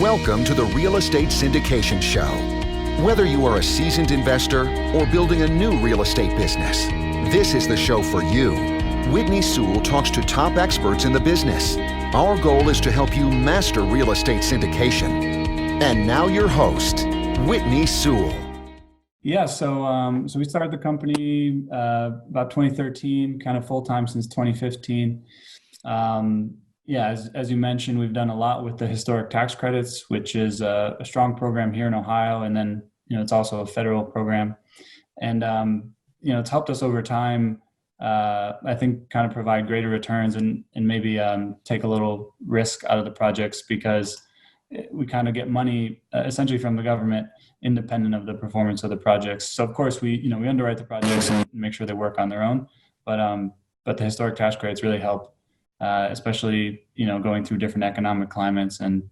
Welcome to the Real Estate Syndication Show. Whether you are a seasoned investor or building a new real estate business, this is the show for you. Whitney Sewell talks to top experts in the business. Our goal is to help you master real estate syndication. And now your host, Whitney Sewell. Yeah, so we started the company about 2013, kind of full-time since 2015. As you mentioned, we've done a lot with the historic tax credits, which is a strong program here in Ohio. And then, it's also a federal program. And, it's helped us over time, I think, kind of provide greater returns and maybe take a little risk out of the projects because we kind of get money essentially from the government independent of the performance of the projects. So of course we underwrite the projects and make sure they work on their own, but the historic tax credits really help, especially, going through different economic climates and,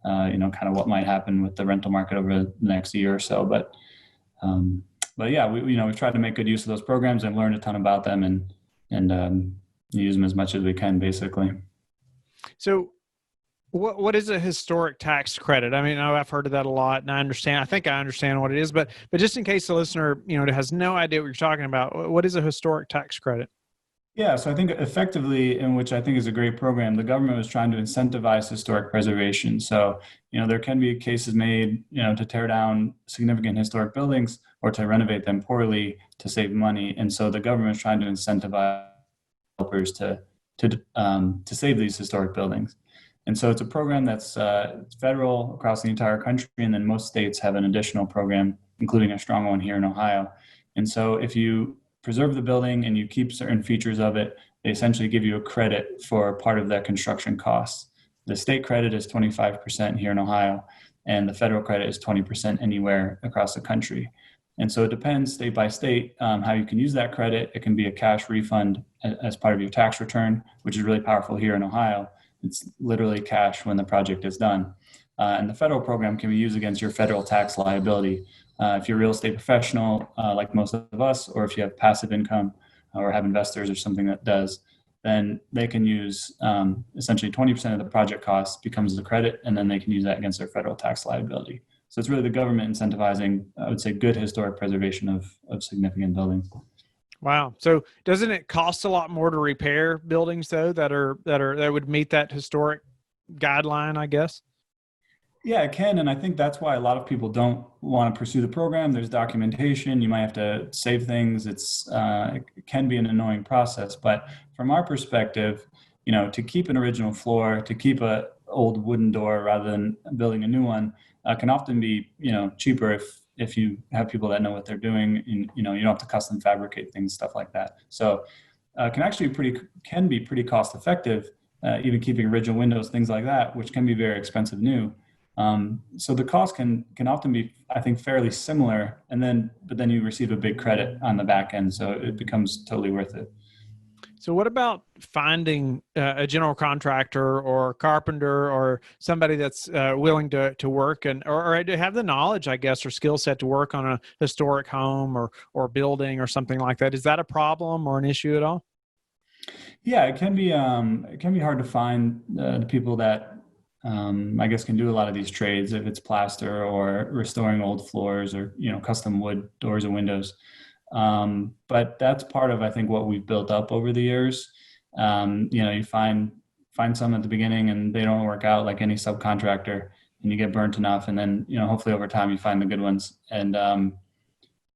kind of what might happen with the rental market over the next year or so. But yeah, we've tried to make good use of those programs and learned a ton about them and use them as much as we can, basically. So what is a historic tax credit? I mean, I've heard of that a lot and I think I understand what it is, but just in case the listener, has no idea what you're talking about, what is a historic tax credit? Yeah, so I think effectively, in which I think is a great program, the government was trying to incentivize historic preservation. So, there can be cases made, to tear down significant historic buildings or to renovate them poorly to save money. And so the government is trying to incentivize developers to save these historic buildings. And so it's a program that's federal across the entire country, and then most states have an additional program, including a strong one here in Ohio. And so if you preserve the building and you keep certain features of it, they essentially give you a credit for part of that construction costs. The state credit is 25% here in Ohio, and the federal credit is 20% anywhere across the country. And so it depends state by state how you can use that credit. It can be a cash refund as part of your tax return, which is really powerful here in Ohio. It's literally cash when the project is done. And the federal program can be used against your federal tax liability. If you're a real estate professional, like most of us, or if you have passive income or have investors or something that does, then they can use essentially 20% of the project cost becomes the credit, and then they can use that against their federal tax liability. So it's really the government incentivizing, I would say, good historic preservation of significant buildings. Wow. So doesn't it cost a lot more to repair buildings though that would meet that historic guideline, I guess? Yeah, it can. And I think that's why a lot of people don't want to pursue the program. There's documentation. You might have to save things. It can be an annoying process. But from our perspective, to keep an original floor, to keep a old wooden door rather than building a new one can often be, cheaper if you have people that know what they're doing and, you don't have to custom fabricate things, stuff like that. So can be pretty cost effective, even keeping original windows, things like that, which can be very expensive new. So the cost can often be, I think, fairly similar, but then you receive a big credit on the back end. So it becomes totally worth it. So what about finding a general contractor or carpenter or somebody that's willing to work or to have the knowledge, I guess, or skill set to work on a historic home or building or something like that? Is that a problem or an issue at all? Yeah, it can be hard to find the people that I guess can do a lot of these trades, if it's plaster or restoring old floors or, custom wood doors and windows. But that's part of, I think, what we've built up over the years. You find some at the beginning and they don't work out like any subcontractor, and you get burnt enough. And then, hopefully over time you find the good ones. And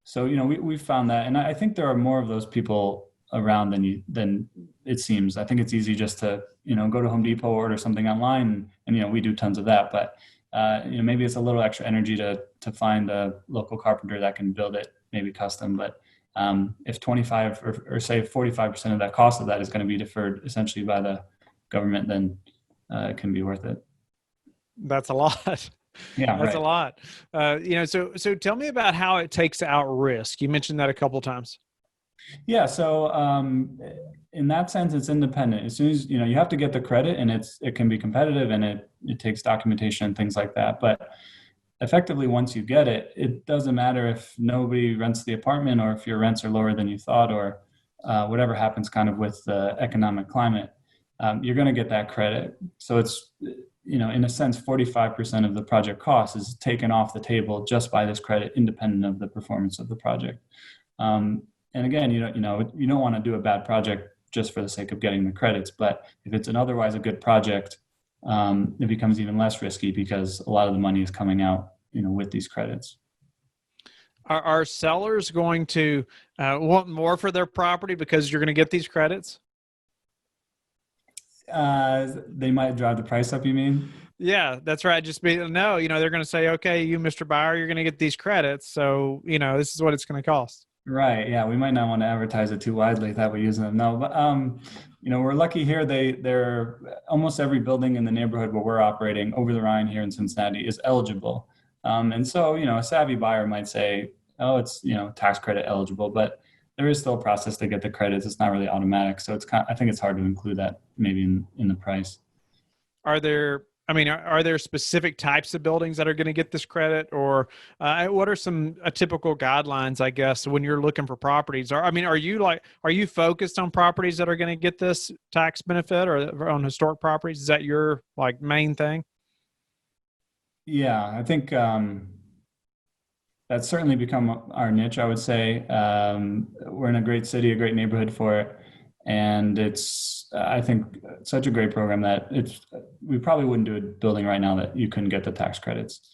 so, we've found that. And I think there are more of those people around than it seems. I think it's easy just to, go to Home Depot, order something online, and we do tons of that. But maybe it's a little extra energy to find a local carpenter that can build it, maybe custom. But if 25 or say 45% of that cost of that is going to be deferred essentially by the government, then it can be worth it. That's a lot. Yeah, that's right. a lot. So tell me about how it takes out risk. You mentioned that a couple of times. Yeah. So in that sense, it's independent. As soon as, you have to get the credit, and it can be competitive, and it takes documentation and things like that. But effectively, once you get it, it doesn't matter if nobody rents the apartment or if your rents are lower than you thought or whatever happens kind of with the economic climate, you're going to get that credit. So in a sense, 45% of the project cost is taken off the table just by this credit, independent of the performance of the project. And again, you don't want to do a bad project just for the sake of getting the credits, but if it's an otherwise a good project, it becomes even less risky because a lot of the money is coming out, with these credits. Are sellers going to want more for their property because you're going to get these credits? They might drive the price up, you mean? Yeah, that's right. They're going to say, okay, you, Mr. Buyer, you're going to get these credits. So, this is what it's going to cost. Right. Yeah. We might not want to advertise it too widely that we use them. No, but, we're lucky here. They're almost every building in the neighborhood where we're operating over the Rhine here in Cincinnati is eligible. And so, a savvy buyer might say, oh, it's, tax credit eligible, but there is still a process to get the credits. It's not really automatic. So I think it's hard to include that maybe in the price. Are there specific types of buildings that are going to get this credit, or what are some typical guidelines, I guess, when you're looking for properties? Are you focused on properties that are going to get this tax benefit, or on historic properties? Is that your main thing? Yeah, I think that's certainly become our niche, I would say. We're in a great city, a great neighborhood for it. And it's, I think, such a great program that we probably wouldn't do a building right now that you couldn't get the tax credits.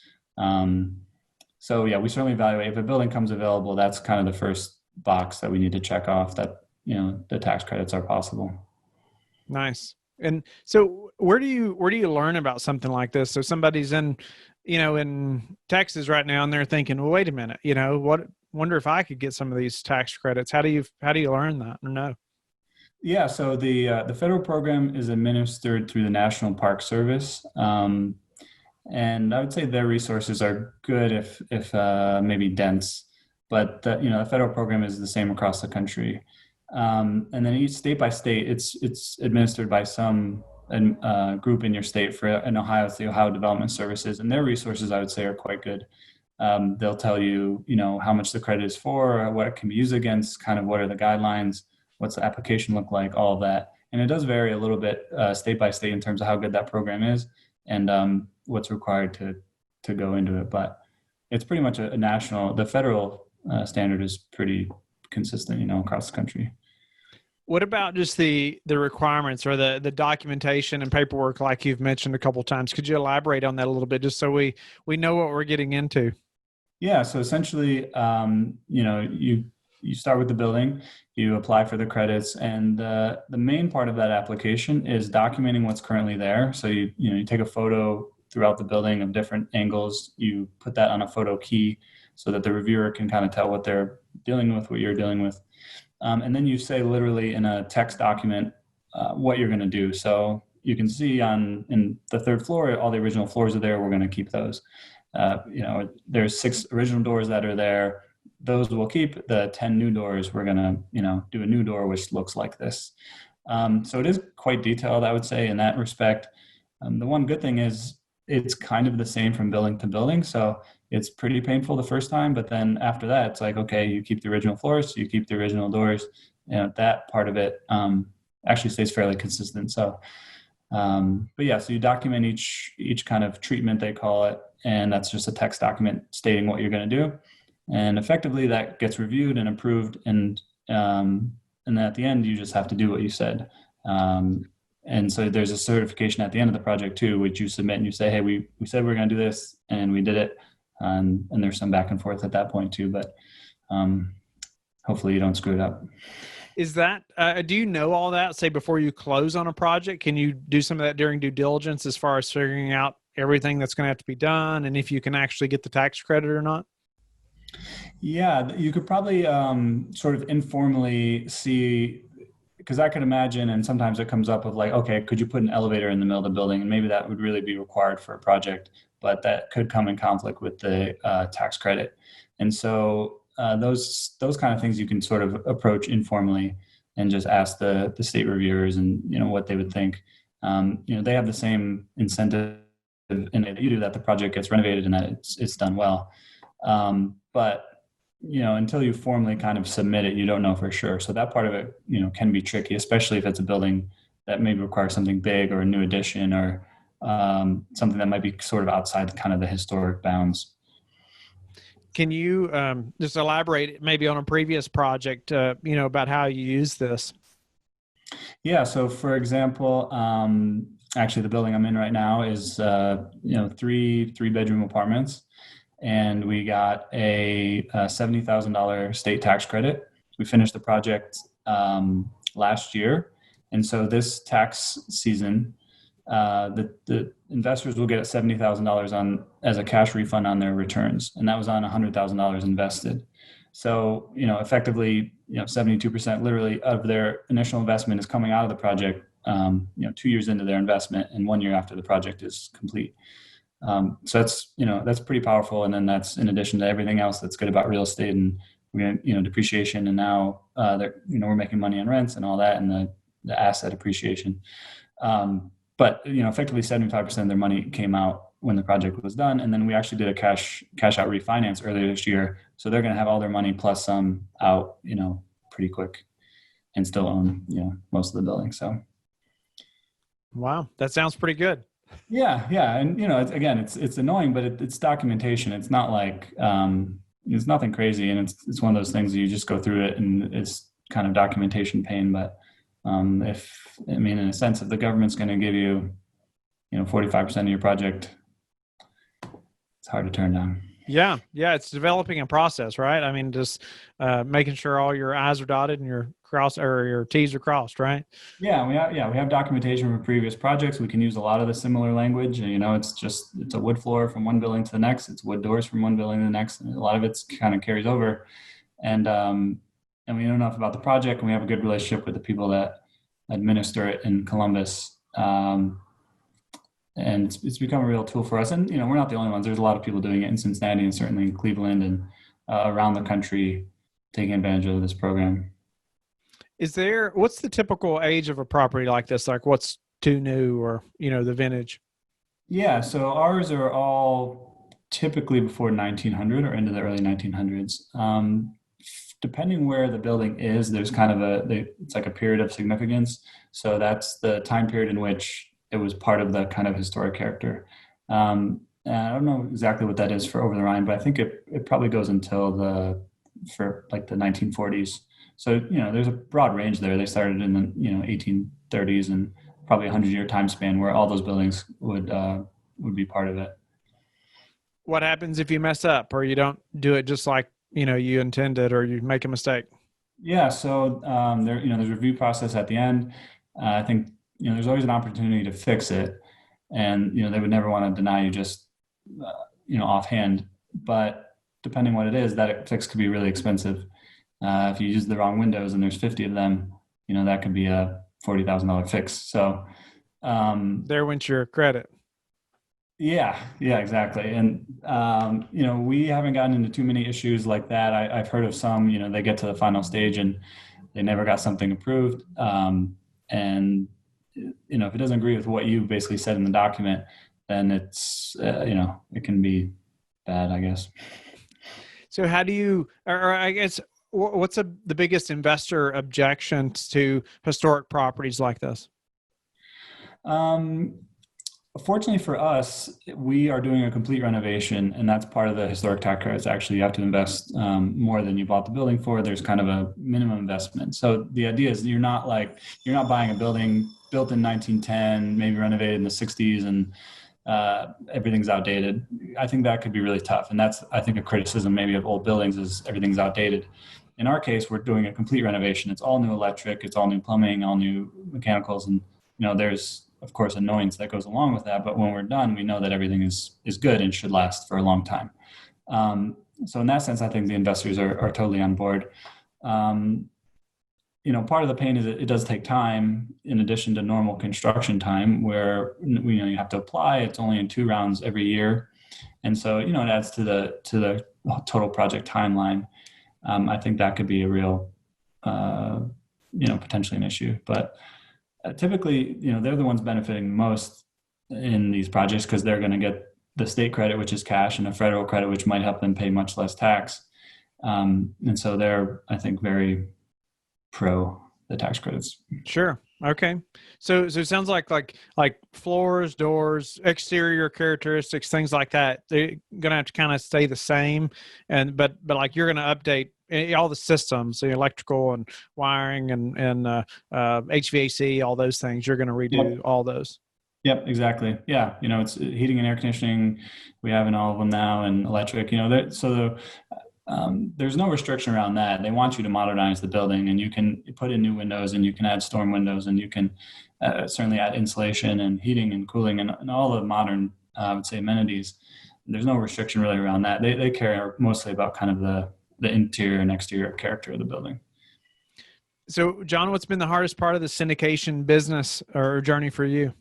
So yeah, we certainly evaluate if a building comes available. That's kind of the first box that we need to check off, that the tax credits are possible. Nice. And so where do you learn about something like this? So somebody's in Texas right now and they're thinking, well, wait a minute, wonder if I could get some of these tax credits. How do you learn that or know? Yeah, so the federal program is administered through the National Park Service, and I would say their resources are good if maybe dense, but the federal program is the same across the country, and then each state by state, it's administered by some group in your state. In Ohio, it's the Ohio Development Services, and their resources, I would say, are quite good. They'll tell you, how much the credit is for, what it can be used against, kind of what are the guidelines. What's the application look like, all of that. And it does vary a little bit state by state in terms of how good that program is and what's required to go into it. But it's pretty much the federal standard is pretty consistent, across the country. What about just the requirements or the documentation and paperwork like you've mentioned a couple of times? Could you elaborate on that a little bit just so we know what we're getting into? Yeah, so essentially, you start with the building, you apply for the credits, and the main part of that application is documenting what's currently there. So you take a photo throughout the building of different angles, you put that on a photo key so that the reviewer can kind of tell what they're dealing with, what you're dealing with. And then you say literally in a text document what you're going to do. So you can see in the third floor, all the original floors are there. We're going to keep those. There's 6 original doors that are there. Those will keep. The 10 new doors, we're going to, do a new door, which looks like this. So it is quite detailed, I would say, in that respect. The one good thing is it's kind of the same from building to building. So it's pretty painful the first time, but then after that, it's like, okay, you keep the original floors, you keep the original doors. That part of it actually stays fairly consistent. So, but yeah, so you document each kind of treatment, they call it, and that's just a text document stating what you're going to do. And effectively that gets reviewed and approved. And then at the end, you just have to do what you said. And so there's a certification at the end of the project too, which you submit and you say, hey, we said we were going to do this and we did it. And there's some back and forth at that point too, but hopefully you don't screw it up. Is that, do you know all that, say, before you close on a project? Can you do some of that during due diligence as far as figuring out everything that's going to have to be done and if you can actually get the tax credit or not? Yeah, you could probably sort of informally see, because I could imagine, and sometimes it comes up with like, okay, could you put an elevator in the middle of the building? And maybe that would really be required for a project, but that could come in conflict with the tax credit. And so those kind of things you can sort of approach informally and just ask the state reviewers and, what they would think. They have the same incentive in it that you do, that the project gets renovated and that it's done well. But until you formally kind of submit it, you don't know for sure. So that part of it, can be tricky, especially if it's a building that maybe requires something big or a new addition or, something that might be sort of outside kind of the historic bounds. Can you just elaborate maybe on a previous project, about how you use this? Yeah. So for example, actually the building I'm in right now is, three-bedroom apartments, and we got a $70,000 state tax credit. We finished the project last year. And so this tax season, the investors will get $70,000 as a cash refund on their returns, and that was on $100,000 invested. So effectively, 72% literally of their initial investment is coming out of the project. 2 years into their investment, and 1 year after the project is complete. So that's pretty powerful, and then that's in addition to everything else that's good about real estate and depreciation, and now we're making money on rents and all that, and the asset appreciation. But effectively 75% of their money came out when the project was done. And then we actually did a cash out refinance earlier this year. So they're going to have all their money plus some out, pretty quick, and still own, most of the building. So. Wow. That sounds pretty good. Yeah. Yeah. And, it's annoying, but it's documentation. It's not like, it's nothing crazy. And it's one of those things that you just go through it, and it's kind of documentation pain. But in a sense, if the government's going to give you, 45% of your project, it's hard to turn down. Yeah. Yeah. It's developing a process, right? I mean, just making sure all your I's are dotted and your T's are crossed, right? Yeah. We have documentation from previous projects. We can use a lot of the similar language. It's a wood floor from one building to the next. It's wood doors from one building to the next. And a lot of it's kind of carries over. And we know enough about the project, and we have a good relationship with the people that administer it in Columbus. And it's become a real tool for us. And, we're not the only ones. There's a lot of people doing it in Cincinnati, and certainly in Cleveland, and around the country taking advantage of this program. What's the typical age of a property like this? Like what's too new, or, the vintage? Yeah. So ours are all typically before 1900 or into the early 1900s. Depending where the building is, there's kind of it's like a period of significance. So that's the time period in which it was part of the kind of historic character. And I don't know exactly what that is for Over the Rhine, but I think it probably goes until the 1940s. So, there's a broad range there. They started in the, 1830s, and probably a 100-year time span where all those buildings would be part of it. What happens if you mess up, or you don't do it just like, you intended, or you make a mistake? Yeah. So there's a review process at the end. I think, there's always an opportunity to fix it, and, they would never want to deny you just, offhand, but depending what it is, that fix could be really expensive. If you use the wrong windows and there's 50 of them, that could be a $40,000 fix. So there went your credit. Yeah, exactly. And, we haven't gotten into too many issues like that. I've heard of some, they get to the final stage and they never got something approved. And, if it doesn't agree with what you basically said in the document, then it's, it can be bad, I guess. So how do you, or I guess, what's the biggest investor objection to historic properties like this? Fortunately for us, we are doing a complete renovation, and that's part of the historic tax credits. Actually, you have to invest more than you bought the building for. There's kind of a minimum investment. So the idea is you're not buying a building built in 1910, maybe renovated in the 60s, and everything's outdated. I think that could be really tough. And that's, I think, a criticism maybe of old buildings is everything's outdated. In our case, we're doing a complete renovation. It's all new electric, it's all new plumbing, all new mechanicals. And, there's, of course, annoyance that goes along with that. But when we're done, we know that everything is good and should last for a long time. So in that sense, I think the investors are totally on board. Part of the pain is it does take time in addition to normal construction time, where you have to apply. It's only in 2 rounds every year, and so it adds to the total project timeline. I think that could be a real potentially an issue, but typically they're the ones benefiting most in these projects because they're going to get the state credit, which is cash, and a federal credit, which might help them pay much less tax. And so they're, I think, very pro the tax credits. Sure. Okay. So it sounds like floors, doors, exterior characteristics, things like that. They're gonna have to kind of stay the same, and but like you're gonna update all the systems, the electrical and wiring and HVAC, all those things. You're gonna redo Yep. all those. Yep, exactly. Yeah, it's heating and air conditioning. We have in all of them now, and electric. There's no restriction around that. They want you to modernize the building, and you can put in new windows, and you can add storm windows, and you can certainly add insulation and heating and cooling and all the modern, I would say, amenities. There's no restriction really around that. They care mostly about kind of the interior and exterior character of the building. So, John, what's been the hardest part of the syndication business or journey for you?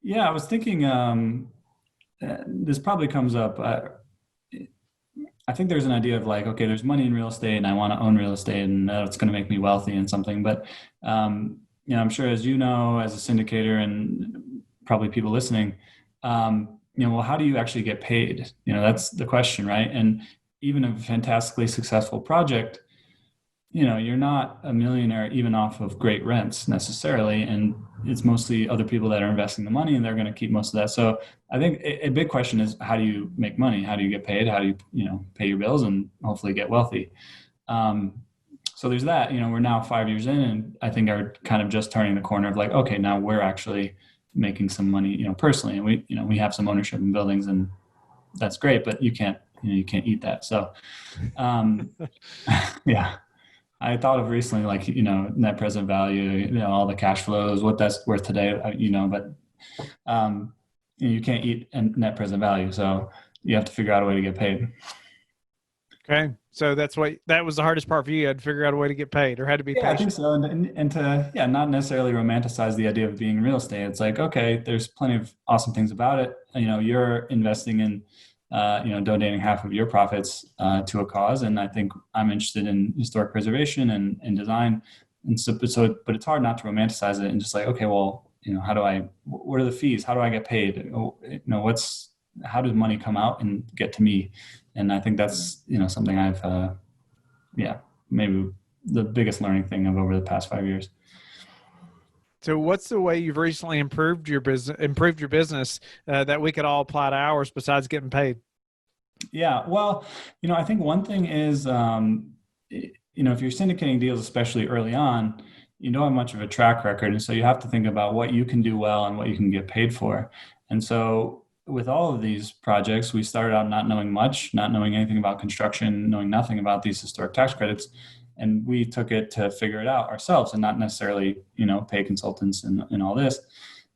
Yeah, I was thinking this probably comes up. I think there's an idea of like, okay, there's money in real estate and I want to own real estate and it's going to make me wealthy and something. But, I'm sure as you know, as a syndicator and probably people listening, well, how do you actually get paid? That's the question, right? And even a fantastically successful project, you're not a millionaire even off of great rents necessarily. And it's mostly other people that are investing the money and they're going to keep most of that. So I think a big question is, how do you make money? How do you get paid? How do you, pay your bills and hopefully get wealthy? So there's that, we're now 5 years in and I think are kind of just turning the corner of like, okay, now we're actually making some money, personally. And we have some ownership in buildings and that's great, but you can't eat that. So, yeah. I thought of recently, like, net present value, all the cash flows, what that's worth today, but you can't eat net present value. So you have to figure out a way to get paid. Okay. So that was the hardest part for you. You had to figure out a way to get paid or had to be patient. I think so. And to, not necessarily romanticize the idea of being in real estate. It's like, okay, there's plenty of awesome things about it. You're investing in, donating half of your profits to a cause. And I think I'm interested in historic preservation and design. And so, but it's hard not to romanticize it and just like, okay, well, what are the fees? How do I get paid? How does money come out and get to me? And I think that's, something I've, maybe the biggest learning thing of over the past 5 years. So what's the way you've recently improved your business that we could all apply to ours besides getting paid? Yeah, well, I think one thing is, if you're syndicating deals, especially early on, you don't have much of a track record. And so you have to think about what you can do well and what you can get paid for. And so with all of these projects, we started out not knowing much, not knowing anything about construction, knowing nothing about these historic tax credits. And we took it to figure it out ourselves and not necessarily, pay consultants and all this.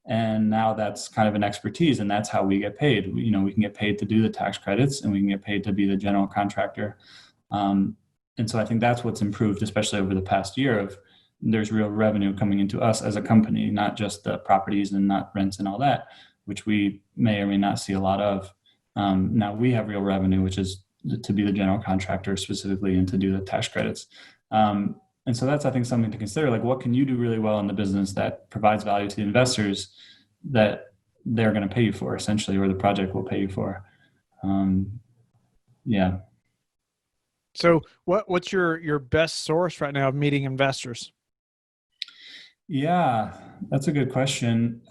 And now that's kind of an expertise and that's how we get paid. We can get paid to do the tax credits and we can get paid to be the general contractor. And so I think that's what's improved, especially over the past year of there's real revenue coming into us as a company, not just the properties and not rents and all that, which we may or may not see a lot of. Now we have real revenue, which is to be the general contractor specifically and to do the tax credits. And so that's, I think, something to consider. Like, what can you do really well in the business that provides value to the investors that they're going to pay you for, essentially, or the project will pay you for? Yeah. So what's your best source right now of meeting investors? Yeah, that's a good question.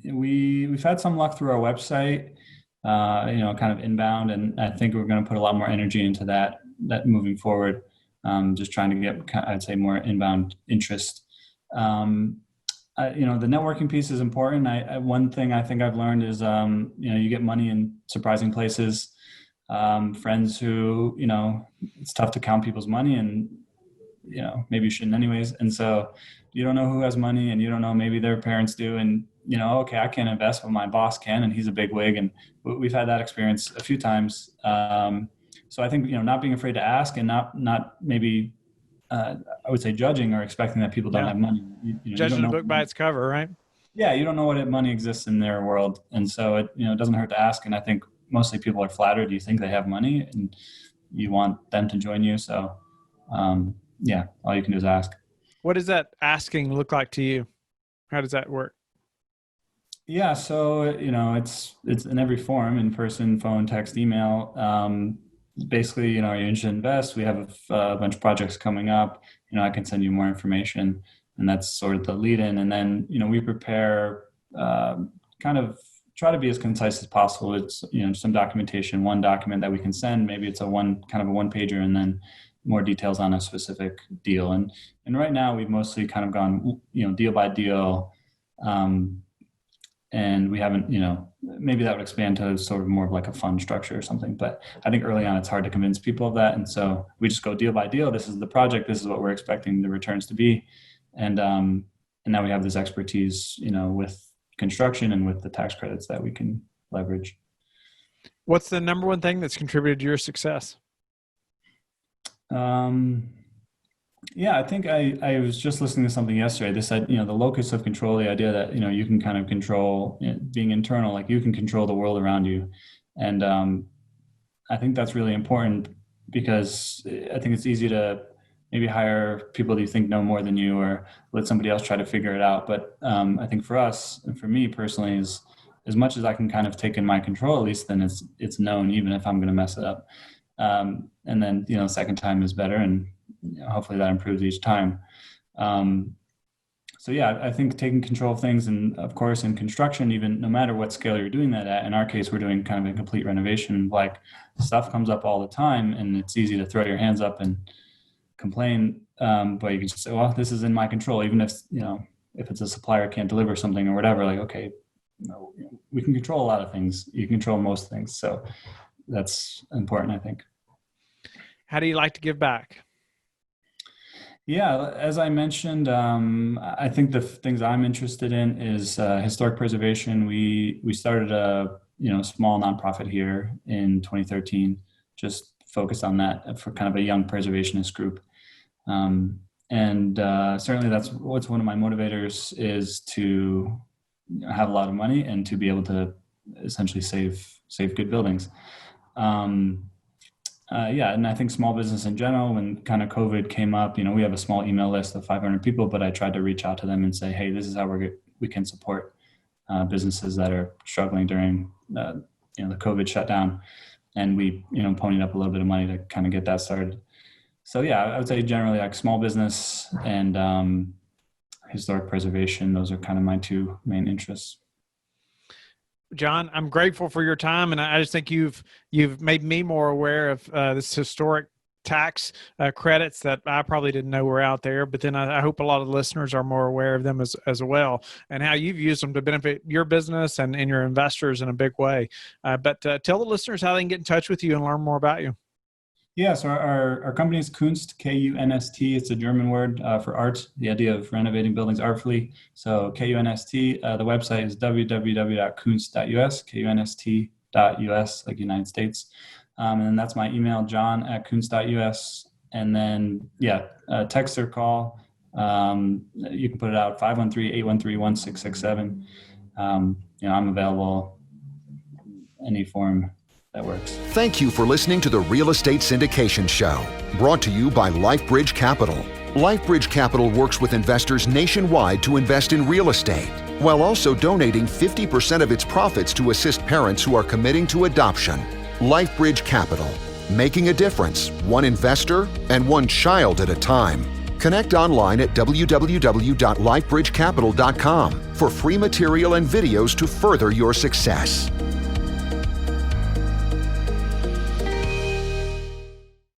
We've had some luck through our website, kind of inbound, and I think we're going to put a lot more energy into that moving forward. Just trying to get, I'd say, more inbound interest. The networking piece is important. One thing I think I've learned is, you get money in surprising places. Friends who, it's tough to count people's money and, maybe you shouldn't anyways. And so you don't know who has money and you don't know, maybe their parents do. And, okay, I can't invest, but my boss can, and he's a big wig. And we've had that experience a few times. So I think, not being afraid to ask and not maybe, I would say judging or expecting that people don't have money. Judging a book by its cover, right? Yeah, you don't know what money exists in their world. And so it doesn't hurt to ask. And I think mostly people are flattered. You think they have money and you want them to join you. So all you can do is ask. What does that asking look like to you? How does that work? Yeah, so it's in every form: in person, phone, text, email. Basically, are you interested in invest? We have a bunch of projects coming up. I can send you more information. And that's sort of the lead in. And then, we prepare, kind of try to be as concise as possible. It's, some documentation, one document that we can send. Maybe it's a one pager, and then more details on a specific deal. And right now we've mostly kind of gone, deal by deal. And we haven't, maybe that would expand to sort of more of like a fund structure or something. But I think early on it's hard to convince people of that. And so we just go deal by deal. This is the project. This is what we're expecting the returns to be. And now we have this expertise, with construction and with the tax credits that we can leverage. What's the number one thing that's contributed to your success? Yeah, I think I was just listening to something yesterday. This said, the locus of control, the idea that, you can kind of control, being internal, like you can control the world around you. And I think that's really important, because I think it's easy to maybe hire people that you think know more than you, or let somebody else try to figure it out. But I think for us, and for me personally, is as much as I can kind of take in my control, at least then it's known, even if I'm going to mess it up. And then, second time is better, and hopefully that improves each time. So yeah, I think taking control of things, and of course in construction, even no matter what scale you're doing that at, in our case, we're doing kind of a complete renovation. Like, stuff comes up all the time, and it's easy to throw your hands up and complain. But you can just say, well, this is in my control. Even if, if it's a supplier can't deliver something or whatever, like, okay, we can control a lot of things. You control most things. So that's important, I think. How do you like to give back? Yeah, as I mentioned, I think the things I'm interested in is historic preservation. We started a small nonprofit here in 2013, just focused on that for kind of a young preservationist group. And certainly that's what's one of my motivators, is to have a lot of money and to be able to essentially save good buildings. And I think small business in general, when kind of COVID came up, we have a small email list of 500 people, but I tried to reach out to them and say, hey, this is how we can support businesses that are struggling during the COVID shutdown. And we, ponied up a little bit of money to kind of get that started. So yeah, I would say generally like small business and historic preservation. Those are kind of my two main interests. John, I'm grateful for your time, and I just think you've made me more aware of this historic tax credits that I probably didn't know were out there. But then I hope a lot of the listeners are more aware of them as well, and how you've used them to benefit your business and your investors in a big way. But tell the listeners how they can get in touch with you and learn more about you. Yeah, so our company is Kunst, K-U-N-S-T. It's a German word for art, the idea of renovating buildings artfully. So K-U-N-S-T. The website is www.kunst.us, K-U-N-S-T.us, like United States. And then that's my email, john@kunst.us. And then, text or call. You can put it out, 513-813-1667. I'm available any form that works. Thank you for listening to the Real Estate Syndication Show, brought to you by LifeBridge Capital. LifeBridge Capital works with investors nationwide to invest in real estate, while also donating 50% of its profits to assist parents who are committing to adoption. LifeBridge Capital, making a difference, one investor and one child at a time. Connect online at www.lifebridgecapital.com for free material and videos to further your success.